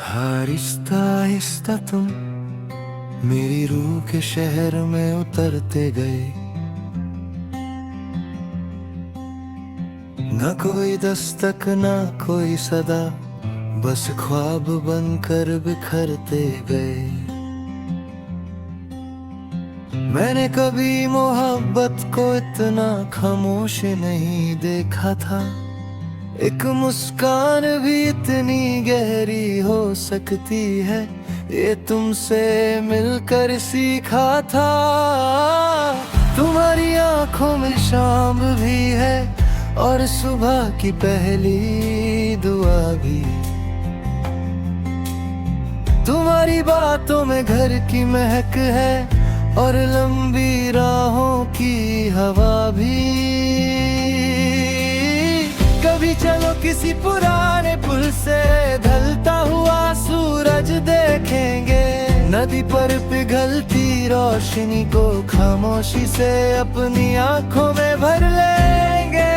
आहिस्ता आहिस्ता तुम मेरी रूह के शहर में उतरते गए। न कोई दस्तक न कोई सदा, बस ख्वाब बनकर बिखरते गए। मैंने कभी मोहब्बत को इतना खामोश नहीं देखा था। एक मुस्कान भी इतनी गहरी हो सकती है, ये तुमसे मिलकर सीखा था। तुम्हारी आंखों में शाम भी है और सुबह की पहली दुआ भी। तुम्हारी बातों में घर की महक है और लंबी राहों की हवा भी। कभी चलो किसी पुराने पुल से ढलता हुआ सूरज देखेंगे। नदी पर पिघलती रोशनी को खामोशी से अपनी आंखों में भर लेंगे।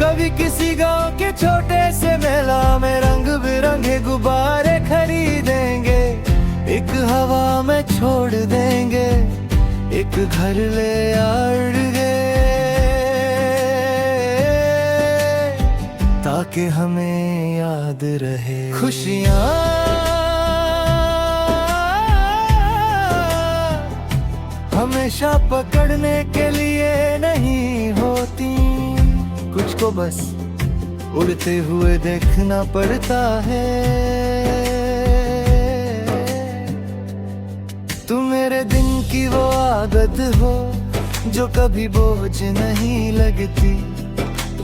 कभी किसी गांव के छोटे से मेला में रंग बिरंगे गुब्बारे खरीदेंगे। एक हवा में छोड़ देंगे, एक घर ले आएंगे, ताकि हमें याद रहे खुशियाँ। हमेशा पकड़ने के लिए नहीं होती, कुछ को बस उड़ते हुए देखना पड़ता है। तुम मेरे दिन की वो आदत हो जो कभी बोझ नहीं लगती।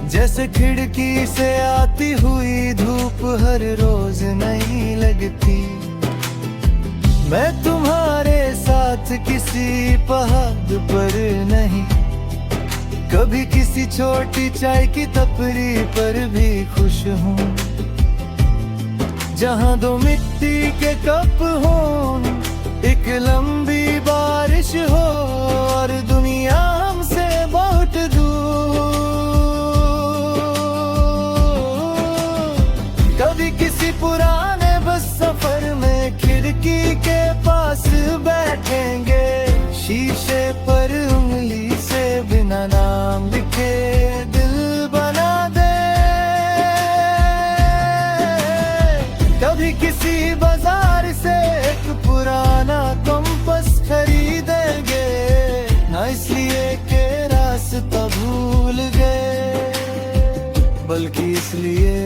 जैसे खिड़की से आती हुई धूप हर रोज नहीं लगती। मैं तुम्हारे साथ किसी पहाड़ पर नहीं, कभी किसी छोटी चाय की टपरी पर भी खुश हूँ। जहाँ दो मिट्टी के कप हों, एक लंबी बारिश हो और दुनिया हमसे बहुत दूर। कभी किसी पुराने बस सफर में खिड़की के पास बैठेंगे। शीशे पर उंगली से बिना नाम लिखे दिल बना दे। कभी किसी बाजार से एक पुराना कंपास खरीदेंगे, ना इसलिए के रास्ता भूल गए, बल्कि इसलिए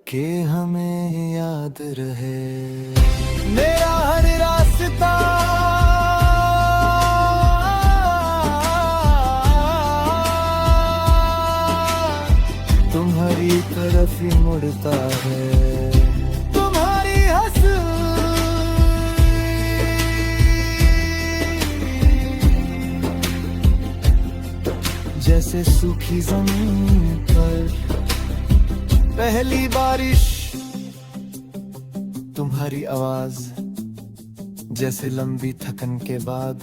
कि हमें याद रहे मेरा हर रास्ता। तुम्हारी तरफ ही मुड़ता है। तुम्हारी हंसी जैसे सूखी जमीन पर पहली बारिश। तुम्हारी आवाज जैसे लंबी थकन के बाद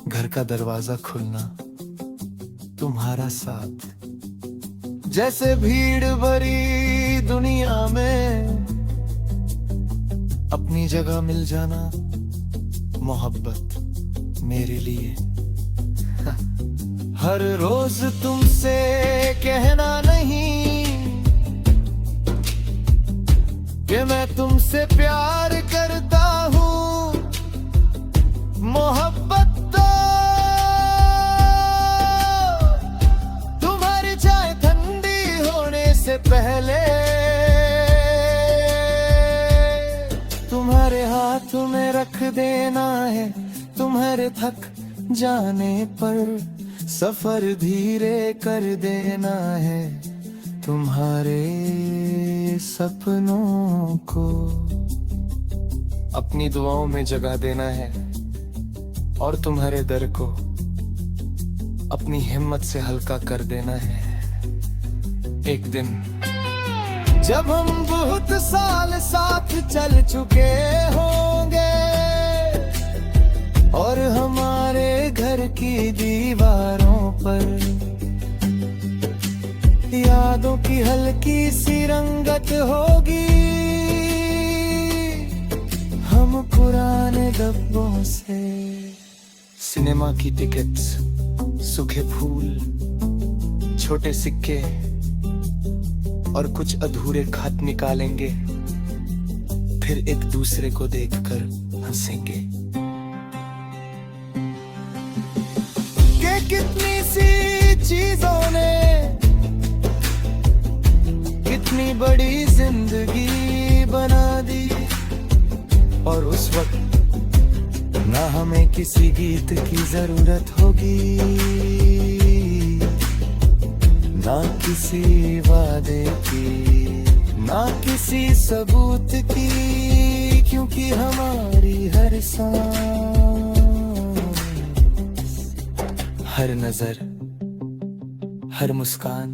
घर का दरवाजा खुलना। तुम्हारा साथ जैसे भीड़ भरी दुनिया में अपनी जगह मिल जाना। मोहब्बत मेरे लिए हर रोज तुमसे कहना नहीं कि मैं तुमसे प्यार करता हूँ। मोहब्बत तो तुम्हारी चाय ठंडी होने से पहले तुम्हारे हाथ में रख देना है। तुम्हारे थक जाने पर सफर धीरे कर देना है। तुम्हारे सपनों को अपनी दुआओं में जगा देना है और तुम्हारे दर को अपनी हिम्मत से हल्का कर देना है। एक दिन जब हम बहुत साल साथ चल चुके होंगे और हमारे घर की दीवारों पर यादों की हल्की सी रंगत होगी। हम पुराने डब्बों से सिनेमा की टिकट्स, सूखे फूल, छोटे सिक्के और कुछ अधूरे खत निकालेंगे, फिर एक दूसरे को देखकर हंसेंगे कि कितनी सी चीजों ने कितनी बड़ी जिंदगी बना दी। और उस वक्त ना हमें किसी गीत की जरूरत होगी, ना किसी वादे की, ना किसी सबूत की, क्योंकि हमारी हर सांस, हर नजर, हर मुस्कान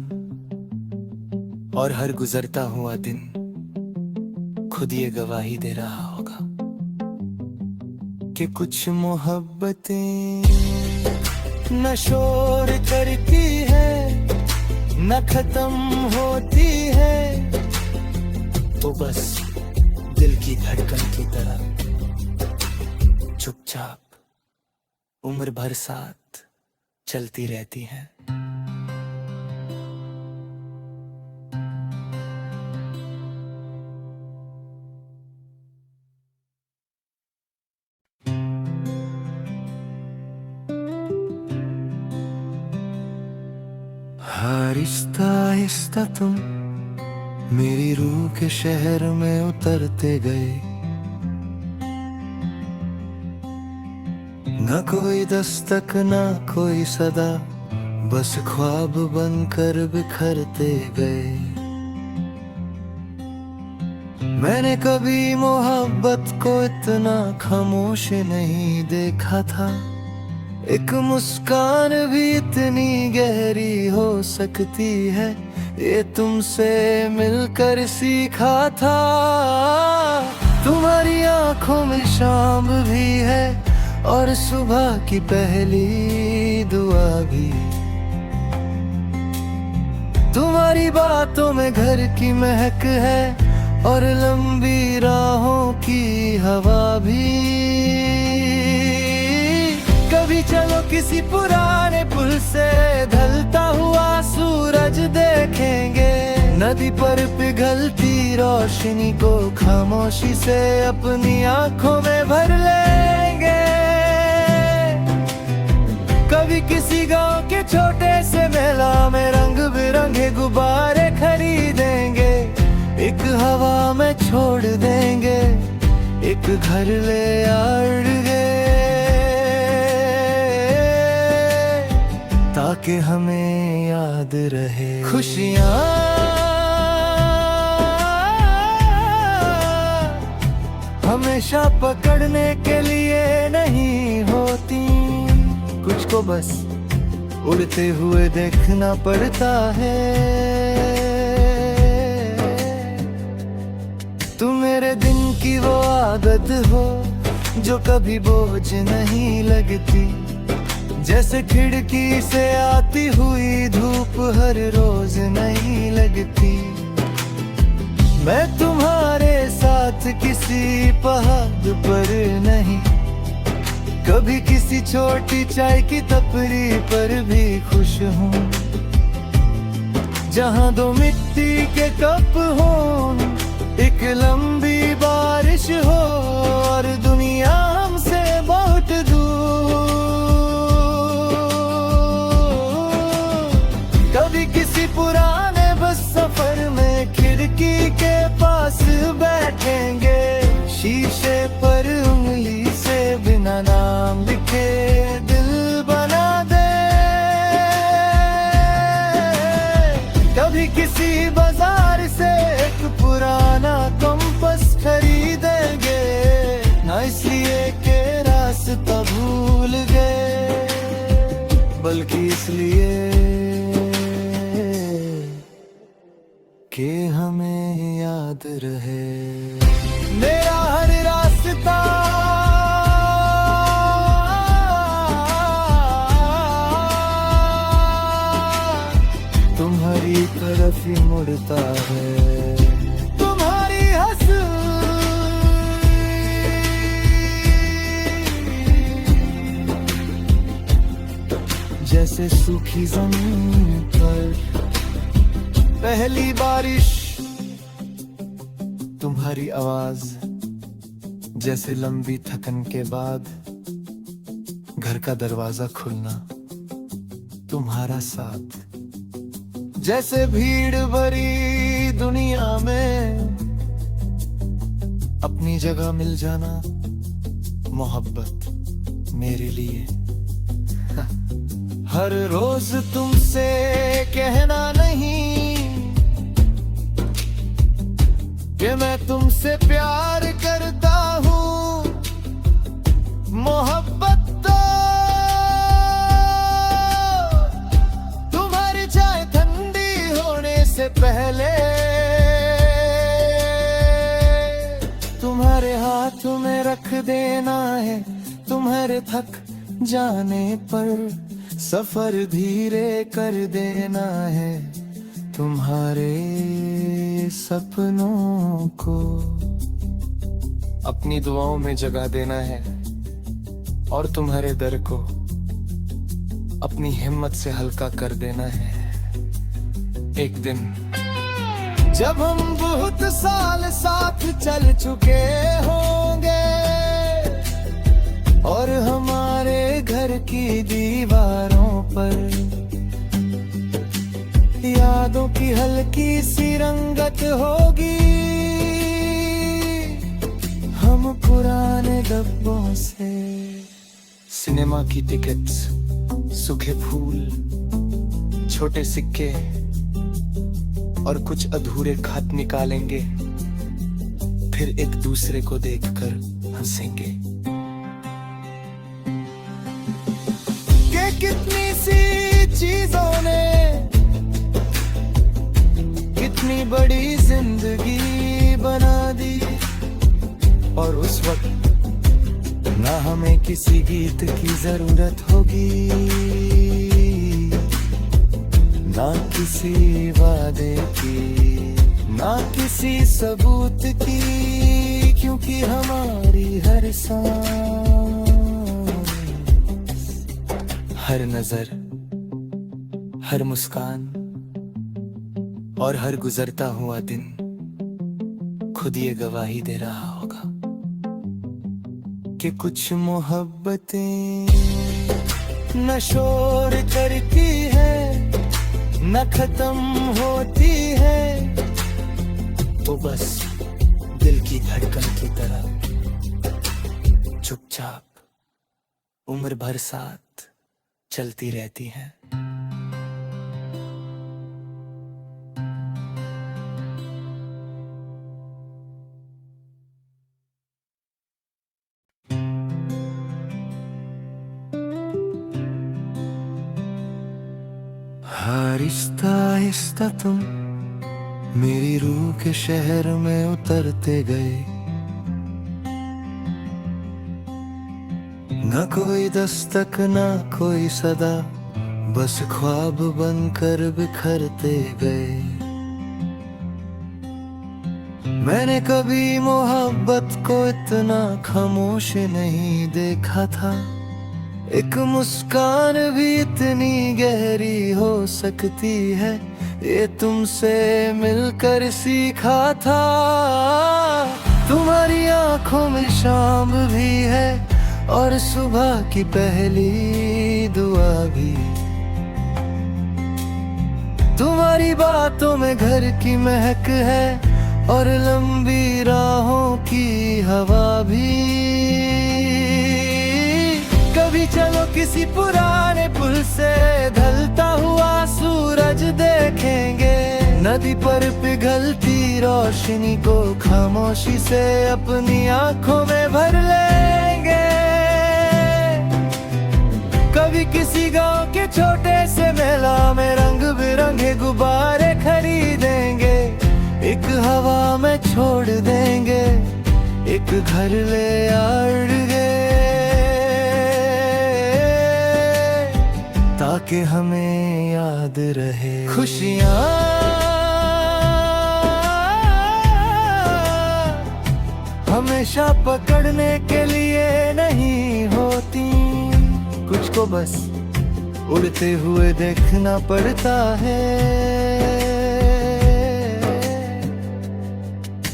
और हर गुजरता हुआ दिन खुद ये गवाही दे रहा होगा कि कुछ मोहब्बतें न शोर करती है, न खत्म होती है, तो बस दिल की धड़कन की तरह चुपचाप उम्र भर साथ चलती रहती हैं। आहिस्ता आहिस्ता तुम मेरी रूह के शहर में उतरते गए, न कोई दस्तक न कोई सदा, बस ख्वाब बनकर बिखरते गए। मैंने कभी मोहब्बत को इतना खामोश नहीं देखा था, एक मुस्कान भी इतनी गहरी हो सकती है, ये तुमसे मिलकर सीखा था। तुम्हारी आंखों में शाम भी है और सुबह की पहली दुआ भी, तुम्हारी बातों में घर की महक है और लंबी राहों की हवा भी। कभी चलो किसी पुराने पुल से ढलता हुआ सूरज देखेंगे, नदी पर पिघलती रोशनी को खामोशी से अपनी आंखों में भर लेंगे। कभी किसी गांव के छोटे से मेला में रंग बिरंगे गुब्बारे खरीदेंगे, एक हवा में छोड़ देंगे, एक घर ले आएंगे, ताकि हमें याद रहे खुशियाँ हमेशा पकड़ने के लिए नहीं होती, कुछ को बस उड़ते हुए देखना पड़ता है। तुम मेरे दिन की वो आदत हो जो कभी बोझ नहीं लगती, जैसे खिड़की से आती हुई धूप हर रोज नहीं लगती। मैं तुम्हारे साथ किसी पहाड़ पर नहीं, कभी किसी छोटी चाय की टपरी पर भी खुश हूँ, जहाँ दो मिट्टी के कप हो, एक लंबी बारिश हो और दुनिया हमसे बहुत दूर। कभी किसी पुराने बस सफर में खिड़की के पास बैठेंगे, शीशे पर उंगली से बिना नाम लिखे दिल बना दे। कभी किसी बाजार से एक पुराना कंपास खरीदेंगे, ना इसलिए के रास्ता भूल गए, बल्कि इसलिए कि हमें याद रहे मेरा हर रास्ता। तुम्हारी तरफ जैसे सूखी जमीन पर। पहली बारिश, तुम्हारी आवाज जैसे लंबी थकन के बाद घर का दरवाजा खुलना, तुम्हारा साथ जैसे भीड़ भरी दुनिया में अपनी जगह मिल जाना। मोहब्बत मेरे लिए हर रोज तुमसे कहना नहीं कि मैं तुमसे प्यार करता हूँ। मोहब्बत तो तुम्हारी चाय ठंडी होने से पहले तुम्हारे हाथ में रख देना है। तुम्हारे थक जाने पर सफर धीरे कर देना है। तुम्हारे सपनों को अपनी दुआओं में जगा देना है और तुम्हारे दर को अपनी हिम्मत से हल्का कर देना है। एक दिन जब हम बहुत साल साथ चल चुके होंगे और हमारे घर की दीवारों पर यादों की हल्की सी रंगत होगी। हम पुराने डब्बों से सिनेमा की टिकट्स, सूखे फूल, छोटे सिक्के और कुछ अधूरे खत निकालेंगे, फिर एक दूसरे को देखकर हंसेंगे कि कितनी सी चीजों ने कितनी बड़ी जिंदगी बना दी। और उस वक्त ना हमें किसी गीत की जरूरत होगी, ना किसी वादे की, ना किसी सबूत की, क्योंकि हमारी हर सांस, हर नजर, हर मुस्कान और हर गुजरता हुआ दिन खुद ये गवाही दे रहा होगा कि कुछ मोहब्बतें न शोर करती है, न खत्म होती है, तो बस दिल की धड़कन की तरह चुपचाप उम्र भर साथ चलती रहती है। आहिस्ता आहिस्ता तुम मेरी रूह के शहर में उतरते गए। न कोई दस्तक न कोई सदा, बस ख्वाब बनकर बिखरते गए। मैंने कभी मोहब्बत को इतना खामोश नहीं देखा था। एक मुस्कान भी इतनी गहरी हो सकती है, ये तुमसे मिलकर सीखा था। तुम्हारी आंखों में शाम भी है और सुबह की पहली दुआ भी। तुम्हारी बातों में घर की महक है और लंबी राहों की हवा भी। कभी चलो किसी पुराने पुल से ढलता हुआ सूरज देखेंगे। नदी पर पिघलती रोशनी को खामोशी से अपनी आंखों में भर लेंगे। कभी किसी गांव के छोटे से मेला में रंग बिरंगे गुब्बारे खरीदेंगे। एक हवा में छोड़ देंगे, एक घर ले आएंगे, ताकि हमें याद रहे खुशियाँ हमेशा पकड़ने के लिए नहीं होती। कुछ को बस उड़ते हुए देखना पड़ता है।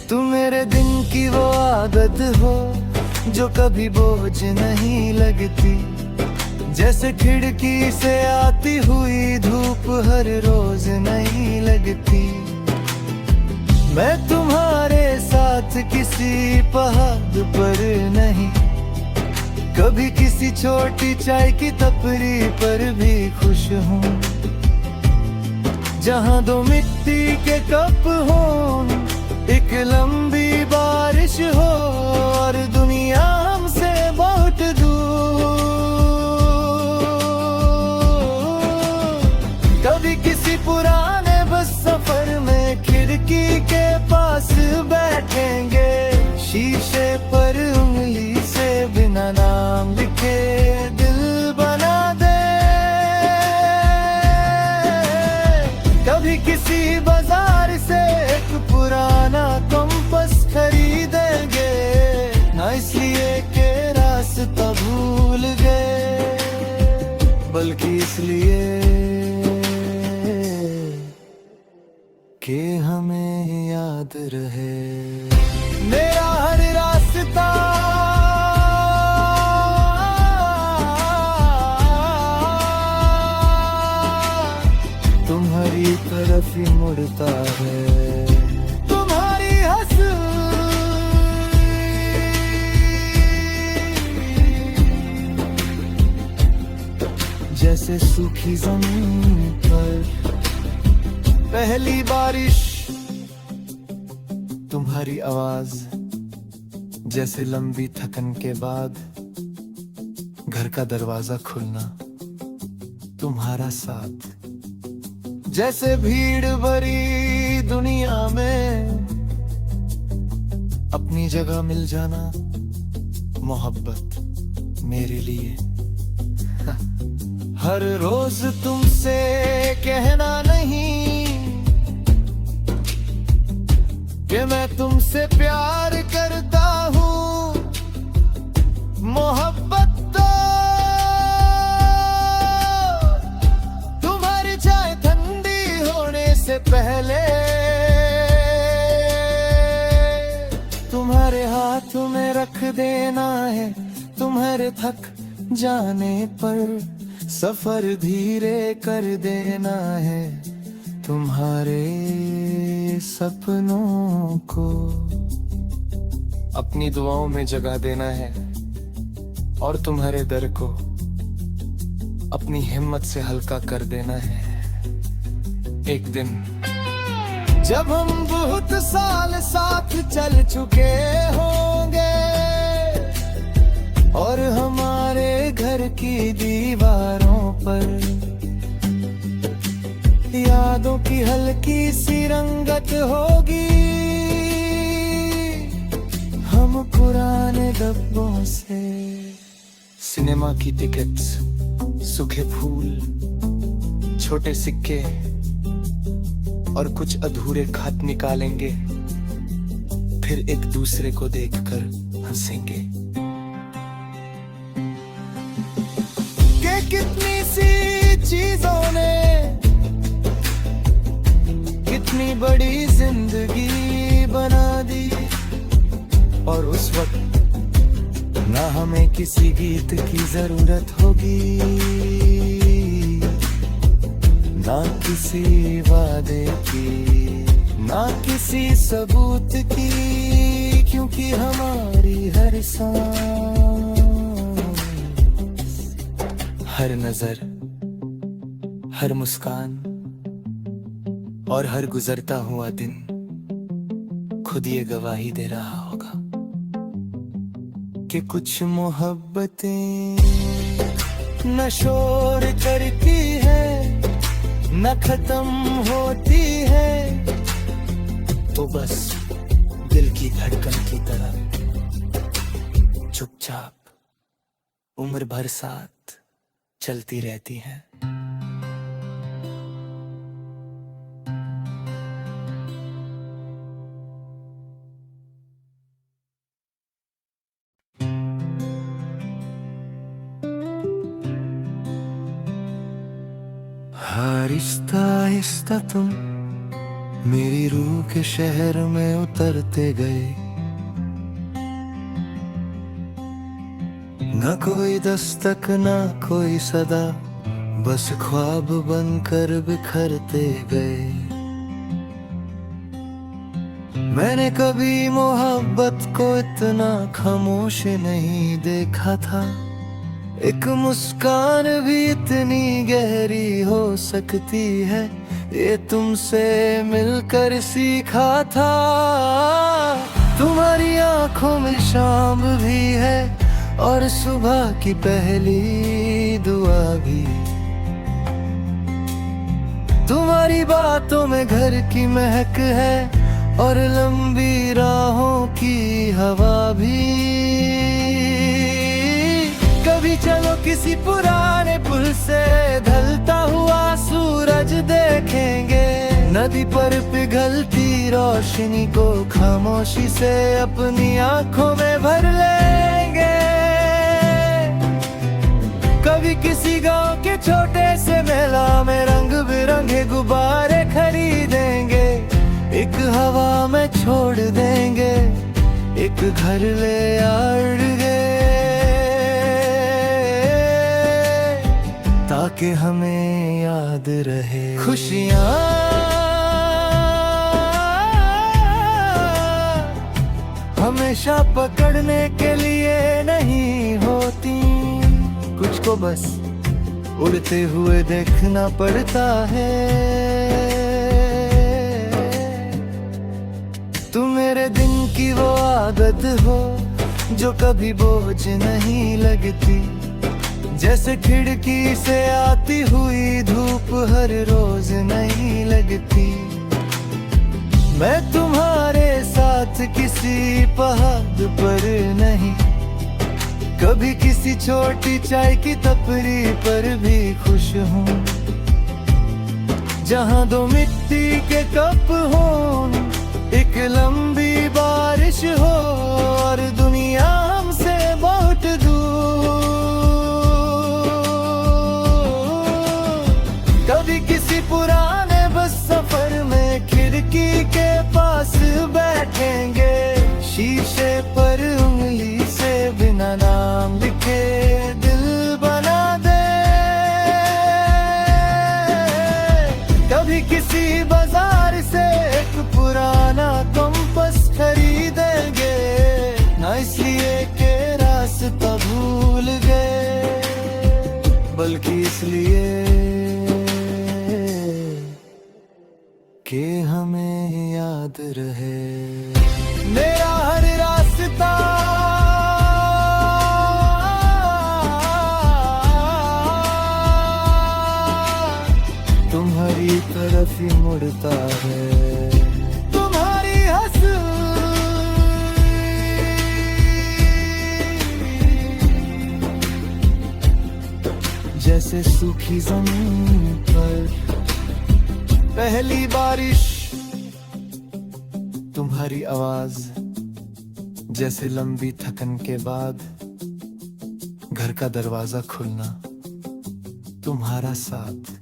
तू मेरे दिन की वो आदत हो जो कभी बोझ नहीं लगती, जैसे खिड़की से आती हुई धूप हर रोज नहीं लगती। मैं तुम्हारे साथ किसी पहाड़ पर नहीं, कभी किसी छोटी चाय की टपरी पर भी खुश हूँ, जहाँ दो मिट्टी के कप हो, एक लंबी बारिश हो और दुनिया हमसे बहुत दूर। कभी किसी पुराने बस सफर में खिड़की के पास बैठेंगे, शीशे पर उंगली से बिना नाम लिखे दिल बना दे। कभी किसी बाजार से एक पुराना कंपास खरीदेंगे, ना इसलिए के रास्ता भूल गए, बल्कि इसलिए कि हमें याद रहे मेरा हर रास्ता। तुम्हारी तरफ ही मुड़ता है, तुम्हारी हंसी जैसे सूखी जमीन पर पहली बारिश, तुम्हारी आवाज जैसे लंबी थकन के बाद घर का दरवाजा खुलना, तुम्हारा साथ जैसे भीड़ भरी दुनिया में अपनी जगह मिल जाना। मोहब्बत मेरे लिए हर रोज तुमसे कहना नहीं कि मैं तुमसे प्यार करता हूँ, मोहब्बत दो। तुम्हारी चाय ठंडी होने से पहले तुम्हारे हाथों में रख देना है, तुम्हारे थक जाने पर सफर धीरे कर देना है, तुम्हारे सपनों को अपनी दुआओं में जगा देना है और तुम्हारे दर को अपनी हिम्मत से हल्का कर देना है। एक दिन जब हम बहुत साल साथ चल चुके होंगे और हमारे घर की दीवारों पर यादों की हल्की सी रंगत होगी, हम पुराने डब्बों से सिनेमा की टिकट्स, सूखे फूल, छोटे सिक्के और कुछ अधूरे खत निकालेंगे, फिर एक दूसरे को देखकर हंसेंगे कि कितनी सी चीजों ने कितनी बड़ी जिंदगी बना दी, और उस वक्त ना हमें किसी गीत की जरूरत होगी, ना किसी वादे की, ना किसी सबूत की, क्योंकि हमारी हर सांस, हर नजर, हर मुस्कान और हर गुजरता हुआ दिन खुद ये गवाही दे रहा होगा कि कुछ मोहब्बतें न शोर करती है, न खत्म होती है, तो बस दिल की धड़कन की तरह चुपचाप उम्र भर साथ चलती रहती हैं। आहिस्ता आहिस्ता तुम मेरी रूह के शहर में उतरते गए। न कोई दस्तक न कोई सदा, बस ख्वाब बनकर बिखरते गए। मैंने कभी मोहब्बत को इतना खामोश नहीं देखा था। एक मुस्कान भी इतनी गहरी हो सकती है, ये तुमसे मिलकर सीखा था। तुम्हारी आंखों में शाम भी है और सुबह की पहली दुआ भी। तुम्हारी बातों में घर की महक है और लंबी राहों की हवा भी। कभी चलो किसी पुराने पुल से ढलता हुआ सूरज देखेंगे। नदी पर पिघलती रोशनी को खामोशी से अपनी आंखों में भर लेंगे। कभी किसी गांव के छोटे से मेला में रंग बिरंगे गुब्बारे खरीदेंगे। एक हवा में छोड़ देंगे, एक घर ले आएंगे, ताकि हमें याद रहे खुशियाँ। हमेशा पकड़ने के लिए नहीं होती, कुछ को बस उड़ते हुए देखना पड़ता है। तुम मेरे दिन की वो आदत हो जो कभी बोझ नहीं लगती। जैसे खिड़की से आती हुई धूप हर रोज नहीं लगती। मैं तुम्हारे साथ किसी पहाड़ पर नहीं, कभी किसी छोटी चाय की टपरी पर भी खुश हूँ। जहाँ दो मिट्टी के कप हों, एक लंबी बारिश हो और दुनिया हमसे बहुत दूर। कभी किसी पुराने बस सफर में खिड़की के पास बैठेंगे। शीशे पर उंगली से बिना नाम लिखे दिल बना दे। कभी किसी बाजार से एक पुराना कंपास खरीदेंगे, ना इसलिए के रास्ता भूल गए, बल्कि इसलिए कि हमें याद रहे मेरा हर रास्ता। तुम्हारी तरफ ही मुड़ता है। तुम्हारी हंसी जैसे सूखी जमीन पर पहली बारिश। तुम्हारी आवाज जैसे लंबी थकन के बाद घर का दरवाजा खुलना। तुम्हारा साथ